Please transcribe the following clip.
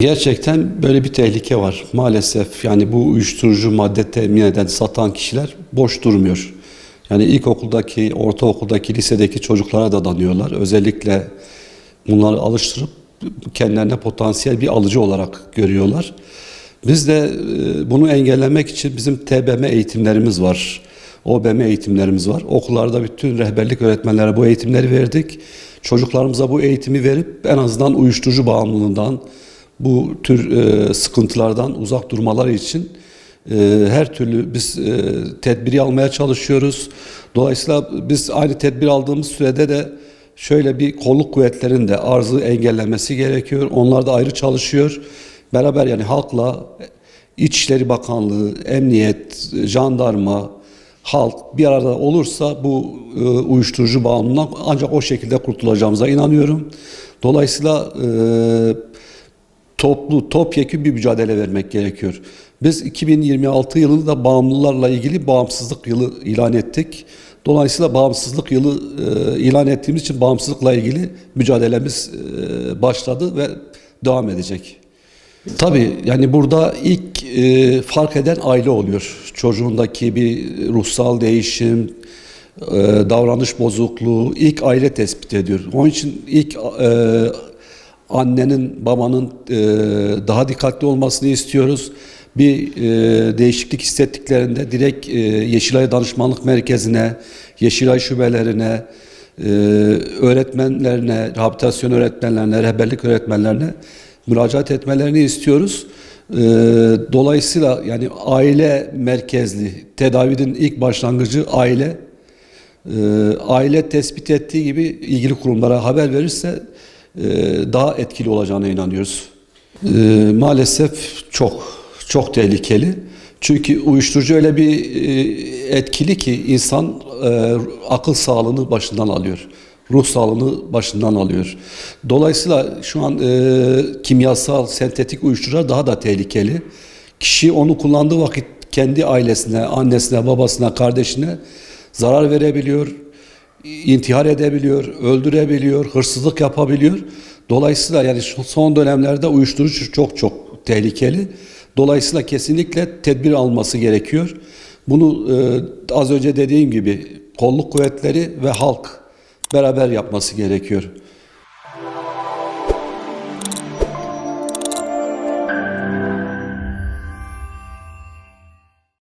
Gerçekten böyle bir tehlike var maalesef. Yani bu uyuşturucu madde temin eden, satan kişiler boş durmuyor. Yani ilkokuldaki, ortaokuldaki, lisedeki çocuklara da danıyorlar. Özellikle bunları alıştırıp kendilerine potansiyel bir alıcı olarak görüyorlar. Biz de bunu engellemek için bizim TBM eğitimlerimiz var. OBM eğitimlerimiz var. Okullarda bütün rehberlik öğretmenlere bu eğitimleri verdik. Çocuklarımıza bu eğitimi verip en azından uyuşturucu bağımlılığından, bu tür sıkıntılardan uzak durmaları için her türlü biz tedbiri almaya çalışıyoruz. Dolayısıyla biz aynı tedbir aldığımız sürede de şöyle bir kolluk kuvvetlerinin de arzı engellemesi gerekiyor. Onlar da ayrı çalışıyor. Beraber yani halkla İçişleri Bakanlığı, Emniyet, Jandarma, halk bir arada olursa bu uyuşturucu bağımlılığından ancak o şekilde kurtulacağımıza inanıyorum. Dolayısıyla topyekün bir mücadele vermek gerekiyor. Biz 2026 yılını da bağımlılarla ilgili bağımsızlık yılı ilan ettik. Dolayısıyla bağımsızlık yılı ilan ettiğimiz için bağımsızlıkla ilgili mücadelemiz başladı ve devam edecek. Tabii yani burada ilk fark eden aile oluyor. Çocuğundaki bir ruhsal değişim, davranış bozukluğu ilk aile tespit ediyor. Onun için ilk annenin, babanın daha dikkatli olmasını istiyoruz. Bir değişiklik hissettiklerinde direkt Yeşilay Danışmanlık Merkezi'ne, Yeşilay şubelerine, öğretmenlerine, rehabilitasyon öğretmenlerine, rehberlik öğretmenlerine müracaat etmelerini istiyoruz. Dolayısıyla yani aile merkezli tedavinin ilk başlangıcı aile. Aile tespit ettiği gibi ilgili kurumlara haber verirse daha etkili olacağına inanıyoruz. Maalesef çok tehlikeli. Çünkü uyuşturucu öyle bir etkili ki insan akıl sağlığını başından alıyor. Ruh sağlığını başından alıyor. Dolayısıyla şu an kimyasal, sentetik uyuşturucular daha da tehlikeli. Kişi onu kullandığı vakit kendi ailesine, annesine, babasına, kardeşine zarar verebiliyor, intihar edebiliyor, öldürebiliyor, hırsızlık yapabiliyor. Dolayısıyla yani şu son dönemlerde uyuşturucu çok tehlikeli. Dolayısıyla kesinlikle tedbir alması gerekiyor. Bunu az önce dediğim gibi kolluk kuvvetleri ve halk beraber yapması gerekiyor.